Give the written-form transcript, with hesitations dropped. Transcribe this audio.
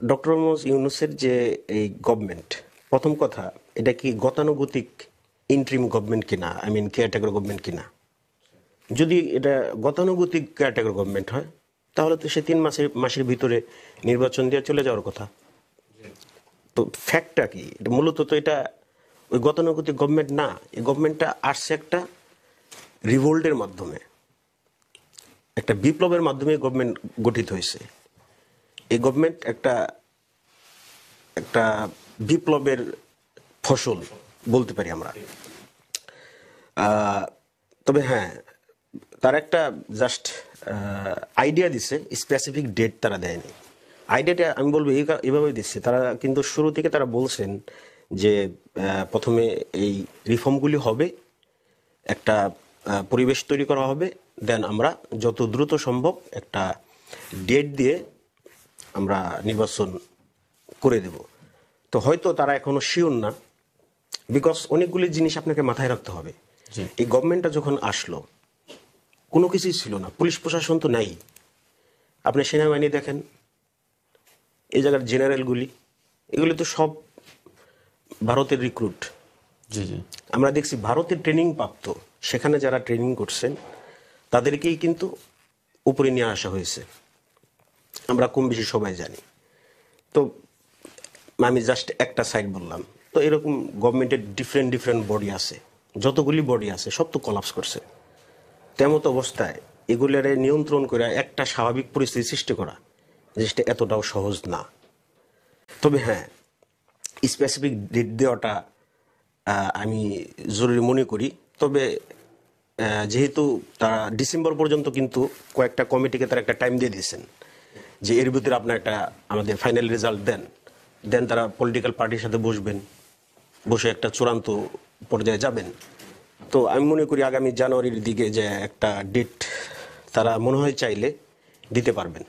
Doctor Mohammad ইউনূসের যে এই government, প্রথম কথা, এটা কি গতানুগতিক ইন্ট্রিম গভর্নমেন্ট কিনা, আই মিন কেয়ারটেকার গভর্নমেন্ট কিনা? যদি এটা গতানুগতিক কেয়ারটেকার গভর্নমেন্ট হয় তাহলে তো সে 3 মাসের ভিতরে নির্বাচন দিয়ে চলে যাওয়ার কথা। তো ফ্যাক্টটা কি? এটা মূলত তো এটা ওই গতানুগতিক গভর্নমেন্ট না। এই গভর্নমেন্টটা আসছে একটা রিভোল্টের মাধ্যমে, একটা বিপ্লবের মাধ্যমে গভর্নমেন্ট গঠিত হয়েছে। এই গভর্নমেন্ট একটা একটা বিপ্লবের ফসল বলতে পারি আমরা। তবে হ্যাঁ, তার একটা জাস্ট আইডিয়া দিছে, স্পেসিফিক ডেট তারা দেয়নি। আইডিয়াটা আমি বলবো এইভাবে দিচ্ছে, তারা কিন্তু শুরু থেকে তারা বলছেন যে প্রথমে এই রিফর্মগুলি হবে, একটা পরিবেশ তৈরি করা হবে, দেন আমরা যত দ্রুত সম্ভব একটা ডেট দিয়ে আমরা নির্বাচন করে দেব। তো হয়তো তারা এখনো শিওর না, বিকজ অনেকগুলি জিনিস আপনাকে মাথায় রাখতে হবে। এই গভর্নমেন্টটা যখন আসলো কোনো কিছুই ছিল না, পুলিশ প্রশাসন তো নাই। আপনি সেনাবাহিনী দেখেন, এই জায়গার জেনারেলগুলি, এগুলি তো সব ভারতের রিক্রুট। আমরা দেখছি ভারতের ট্রেনিং প্রাপ্ত, সেখানে যারা ট্রেনিং করছেন তাদেরকেই কিন্তু উপরে নিয়ে আসা হয়েছে, আমরা কম বেশি সবাই জানি। তো আমি জাস্ট একটা সাইড বললাম। তো এরকম গভর্নমেন্টের ডিফারেন্ট বডি আছে, যতগুলি বডি আছে সব তো কলাপস করছে। তেমত অবস্থায় এগুলারে নিয়ন্ত্রণ করে একটা স্বাভাবিক পরিস্থিতি সৃষ্টি করা জিনিসটা এতটাও সহজ না। তবে হ্যাঁ, স্পেসিফিক ডেট দেওয়াটা আমি জরুরি মনে করি। তবে যেহেতু তারা ডিসেম্বর পর্যন্ত কিন্তু কয়েকটা কমিটিকে তারা একটা টাইম দিয়ে দিয়েছেন যে এর ভিতরে আপনার একটা আমাদের ফাইনাল রেজাল্ট দেন তারা পলিটিক্যাল পার্টির সাথে বসে একটা চূড়ান্ত পর্যায়ে যাবেন। তো আমি মনে করি আগামী জানুয়ারির দিকে যে একটা ডেট তারা মনে হয় চাইলে দিতে পারবেন।